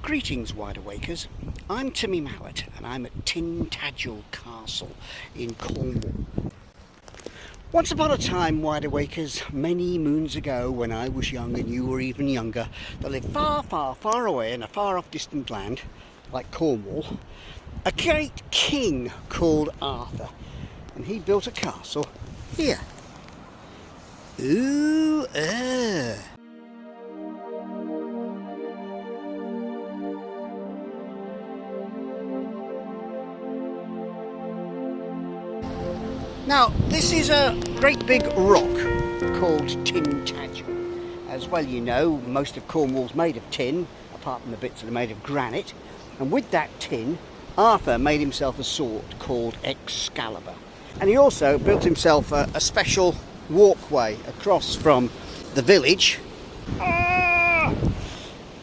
Greetings, wide awakers. I'm Timmy Mallet and I'm at Tintagel Castle in Cornwall. Once upon a time, wide awakers, many moons ago when I was young and you were even younger, there lived far, far, far away in a far off distant land, like Cornwall, a great king called Arthur. And he built a castle here. Ooh, Now, this is a great big rock called Tintagel. As well you know, most of Cornwall's made of tin, apart from the bits that are made of granite. And with that tin, Arthur made himself a sword called Excalibur. And he also built himself a special walkway across from the village,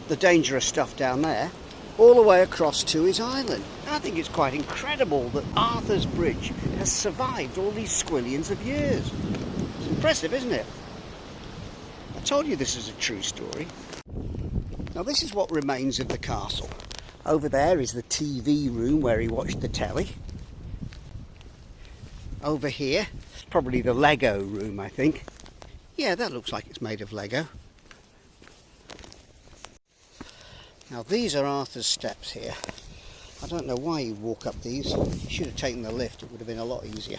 the dangerous stuff down there, all the way across to his island. I think it's quite incredible that Arthur's bridge has survived all these squillions of years. It's impressive, isn't it? I told you this is a true story. Now this is what remains of the castle. Over there is the TV room where he watched the telly. Over here, it's probably the Lego room, I think. Yeah, that looks like it's made of Lego. Now these are Arthur's steps here. I don't know why you walk up these. You should have taken the lift, it would have been a lot easier.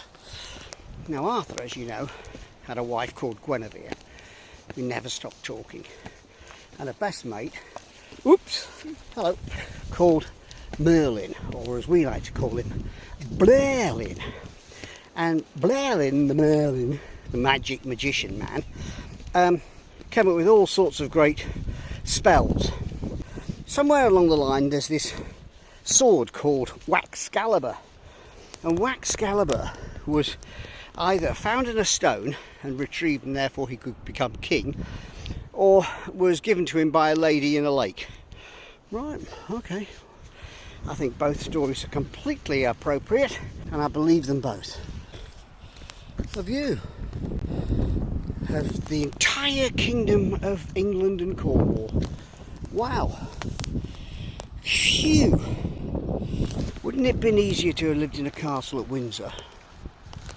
Now Arthur, as you know, had a wife called Guinevere, who never stopped talking. And a best mate, hello, called Merlin, or as we like to call him, Blairlin. And Blairlin, the magic magician man, came up with all sorts of great spells. Somewhere along the line there's this sword called Wacascalibur, and Wacascalibur was either found in a stone and retrieved and therefore he could become king, or was given to him by a lady in a lake. Right, okay. I think both stories are completely appropriate and I believe them both. A view of the entire kingdom of England and Cornwall. Wow. Phew. Wouldn't it have been easier to have lived in a castle at Windsor?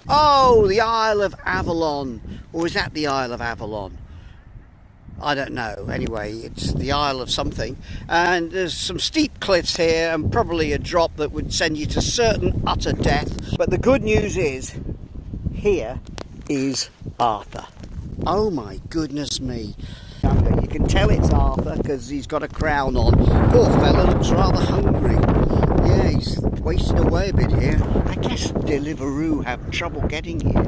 Oh, the Isle of Avalon. Or is that the Isle of Avalon? I don't know. Anyway, it's the Isle of something. And there's some steep cliffs here and probably a drop that would send you to certain utter death. But the good news is, here is Arthur. Oh my goodness me. You can tell it's Arthur because he's got a crown on. Poor fella looks rather hungry. Yeah, he's wasting away a bit here. I guess Deliveroo have trouble getting here.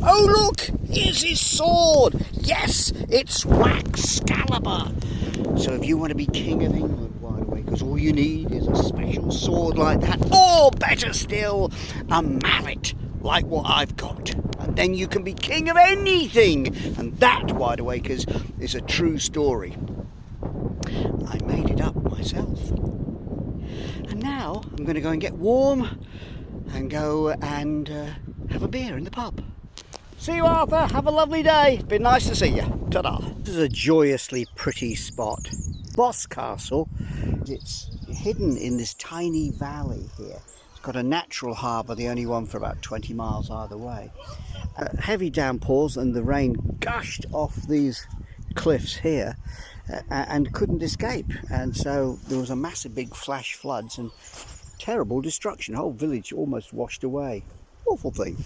Oh look! Here's his sword! Yes! It's Wacascalibur! So if you want to be King of England, wide awake, because all you need is a special sword like that, or better still, a mallet like what I've got. And then you can be king of anything. And that, wide awakers, is a true story. I made it up myself. And now I'm going to go and get warm and go and have a beer in the pub. See you, Arthur. Have a lovely day. Been nice to see you. Ta-da. This is a joyously pretty spot. Boscastle. It's hidden in this tiny valley here. It's got a natural harbour, the only one for about 20 miles either way. Heavy downpours and the rain gushed off these cliffs here and couldn't escape. And so there was a massive big flash floods and terrible destruction. The whole village almost washed away. Awful thing.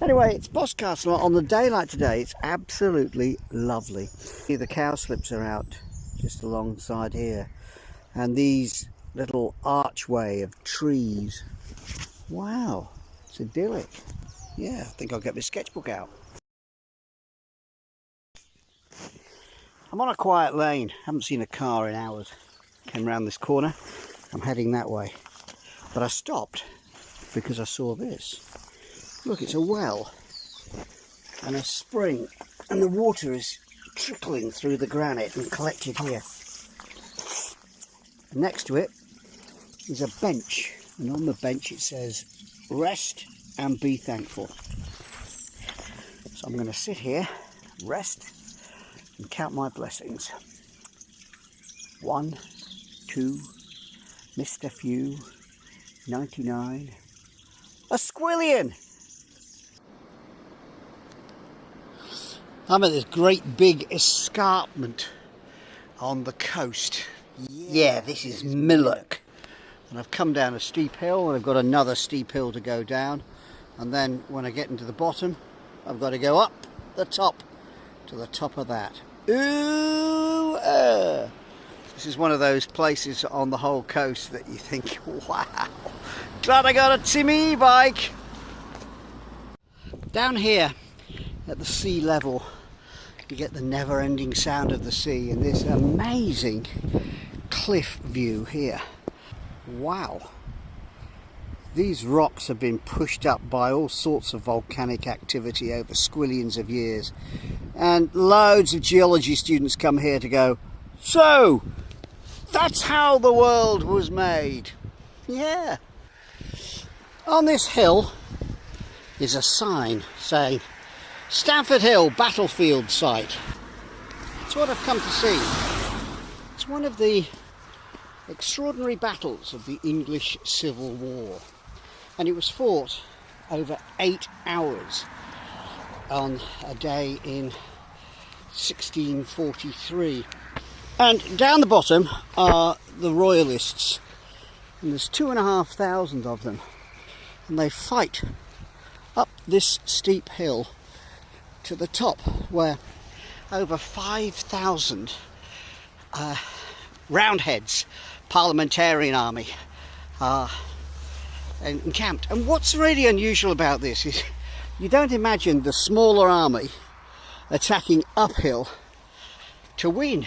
Anyway, it's Boscastle. On the day like today, it's absolutely lovely. The cowslips are out just alongside here. And these little archway of trees. Wow, it's idyllic. Yeah, I think I'll get my sketchbook out. I'm on a quiet lane. Haven't seen a car in hours. Came round this corner. I'm heading that way. But I stopped because I saw this. Look, it's a well and a spring, and the water is trickling through the granite and collected here. And next to it is a bench, and on the bench it says, "Rest and be thankful." So I'm going to sit here, rest, and count my blessings. 1, 2, Mr. Few, 99, a squillion. I'm at this great big escarpment on the coast. Yeah, this is Millock. And I've come down a steep hill and I've got another steep hill to go down. And then when I get into the bottom, I've got to go up the top to the top of that. Ooh, This is one of those places on the whole coast that you think, wow, glad I got a Timmy bike. Down here at the sea level, you get the never-ending sound of the sea and this amazing cliff view here. Wow. These rocks have been pushed up by all sorts of volcanic activity over squillions of years. And loads of geology students come here to go, so, that's how the world was made. Yeah. On this hill is a sign saying, Stamford Hill Battlefield Site. That's what I've come to see. It's one of the extraordinary battles of the English Civil War. And it was fought over 8 hours on a day in 1643. And down the bottom are the royalists. And there's 2,500 of them. And they fight up this steep hill to the top where over 5,000 Roundheads, parliamentarian army, are encamped. And what's really unusual about this is you don't imagine the smaller army attacking uphill to win,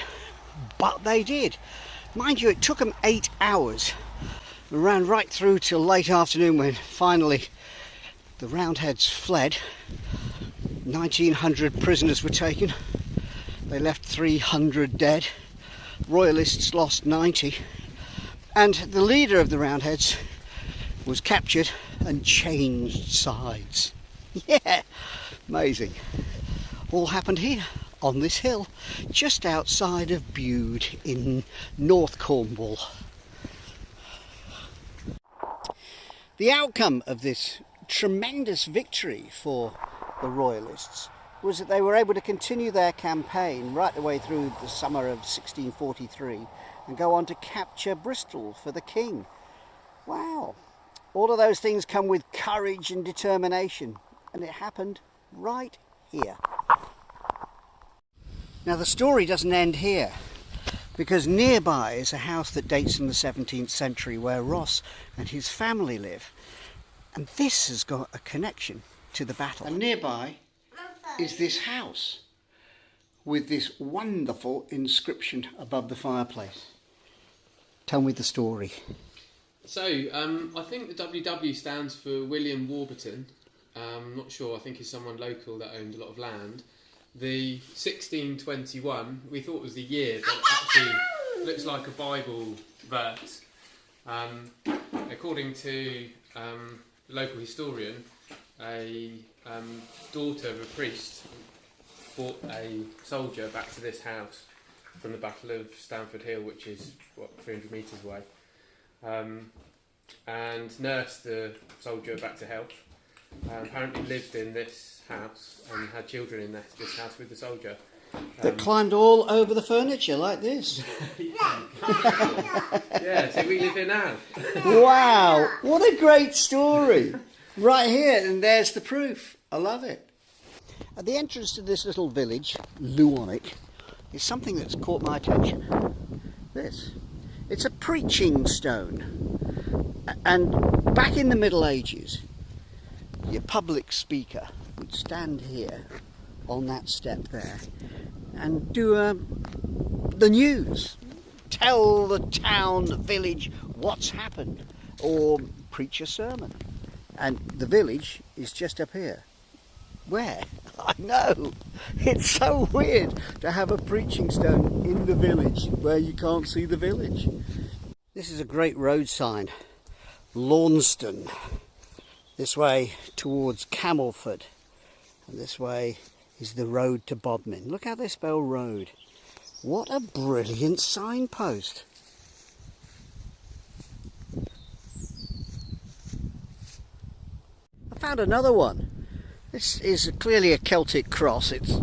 but they did. Mind you, it took them 8 hours. They ran right through till late afternoon when finally the Roundheads fled. 1,900 prisoners were taken. They left 300 dead. Royalists lost 90. And the leader of the Roundheads was captured and changed sides. Yeah, amazing. All happened here on this hill just outside of Bude in North Cornwall. The outcome of this tremendous victory for the Royalists was that they were able to continue their campaign right the way through the summer of 1643 and go on to capture Bristol for the king. Wow. All of those things come with courage and determination, and it happened right here. Now the story doesn't end here, because nearby is a house that dates from the 17th century where Ross and his family live. And this has got a connection to the battle. And nearby is this house with this wonderful inscription above the fireplace. Tell me the story. So, I think the WW stands for William Warburton. Not sure, I think he's someone local that owned a lot of land. The 1621, we thought was the year, but actually looks like a Bible verse. According to the local historian, a daughter of a priest brought a soldier back to this house from the Battle of Stamford Hill, which is, 300 metres away. And nursed the soldier back to health. Apparently lived in this house and had children in this house with the soldier. That climbed all over the furniture like this. Yeah, so we live here now. Wow, what a great story. Right here, and there's the proof. I love it. At the entrance to this little village, Lewannick, is something that's caught my attention. This. It's a preaching stone. And back in the Middle Ages, your public speaker would stand here on that step there and do the news. Tell the town, the village, what's happened, or preach a sermon. And the village is just up here. Where? I know. It's so weird to have a preaching stone in the village where you can't see the village. This is a great road sign. Launceston. This way towards Camelford. And this way is the road to Bodmin. Look how they spell road. What a brilliant signpost. found another one. This is clearly a Celtic cross. It's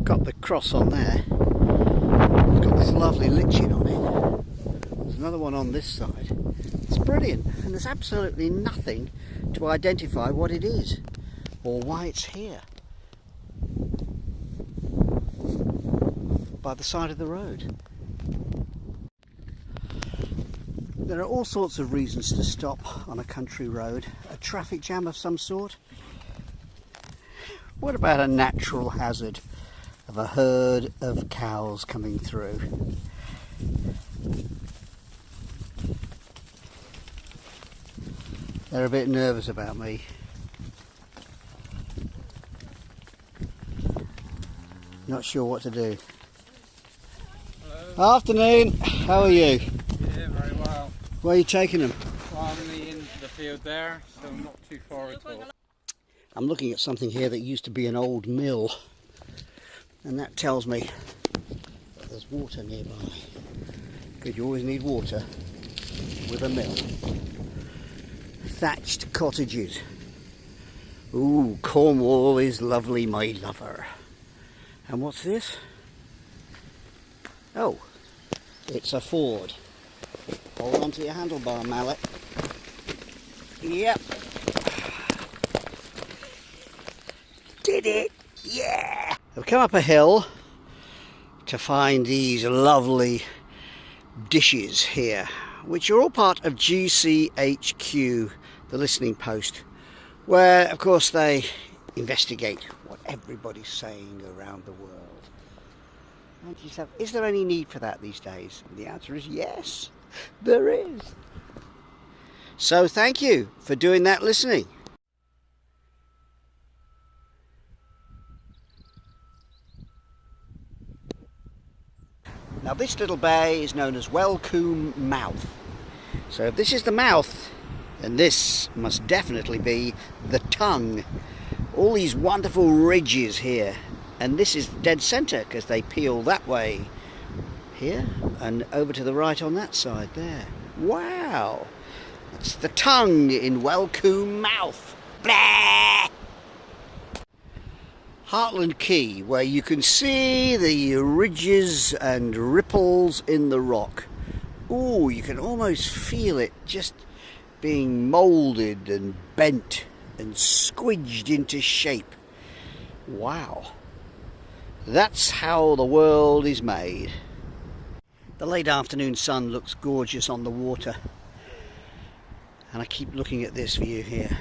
got the cross on there. It's got this lovely lichen on it. There's another one on this side. It's brilliant, and there's absolutely nothing to identify what it is or why it's here by the side of the road. There are all sorts of reasons to stop on a country road. A traffic jam of some sort. What about a natural hazard of a herd of cows coming through? They're a bit nervous about me. Not sure what to do. Hello. Afternoon, how are you? Yeah, very well. Where are you taking them? Well, I'm into the field there, so not too far at all. I'm looking at something here that used to be an old mill, and that tells me that there's water nearby, because you always need water with a mill. Thatched cottages. Ooh, Cornwall is lovely, my lover. And what's this? Oh, it's a ford. Hold on to your handlebar, mallet. Yep. Did it! Yeah! I've come up a hill to find these lovely dishes here, which are all part of GCHQ, the listening post, where of course they investigate what everybody's saying around the world. And you say, is there any need for that these days? And the answer is yes, there is. So thank you for doing that listening. Now this little bay is known as Wellcombe Mouth. So if this is the mouth, then this must definitely be the tongue. All these wonderful ridges here, and this is dead centre because they peel that way here and over to the right on that side there. Wow, that's the tongue in Wellcombe Mouth. Blah! Hartland Quay, where you can see the ridges and ripples in the rock. Ooh, you can almost feel it just being moulded and bent and squidged into shape. Wow. That's how the world is made. The late afternoon sun looks gorgeous on the water. And I keep looking at this view here.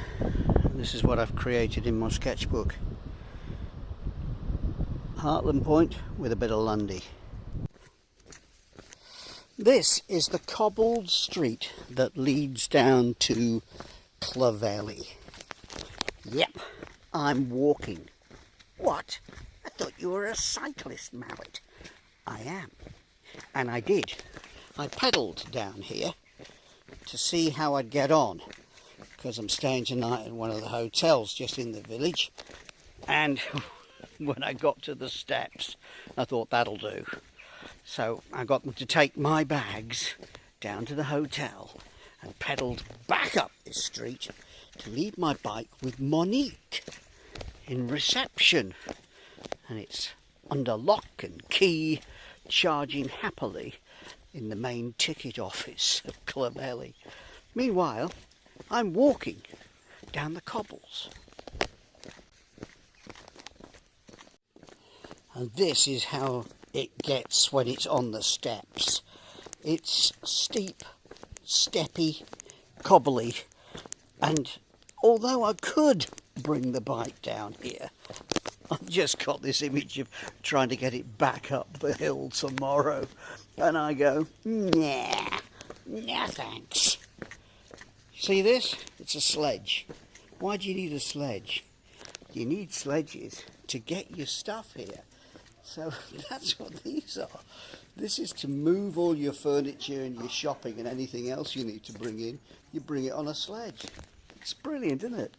This is what I've created in my sketchbook. Hartland Point with a bit of Lundy. This is the cobbled street that leads down to Clovelly. Yep, I'm walking. What? I thought you were a cyclist, Mallet. I am. And I did. I pedalled down here to see how I'd get on, because I'm staying tonight at one of the hotels just in the village. And when I got to the steps, I thought that'll do. So I got them to take my bags down to the hotel and pedalled back up this street to leave my bike with Monique in reception. And it's under lock and key, charging happily in the main ticket office of Clovelly. Meanwhile, I'm walking down the cobbles. And this is how it gets when it's on the steps. It's steep, steppy, cobbly, and although I could bring the bike down here, I've just got this image of trying to get it back up the hill tomorrow, and I go, nah, thanks. See this? It's a sledge. Why do you need a sledge? You need sledges to get your stuff here. So that's what these are. This is to move all your furniture and your shopping and anything else you need to bring in. You bring it on a sledge. It's brilliant, isn't it?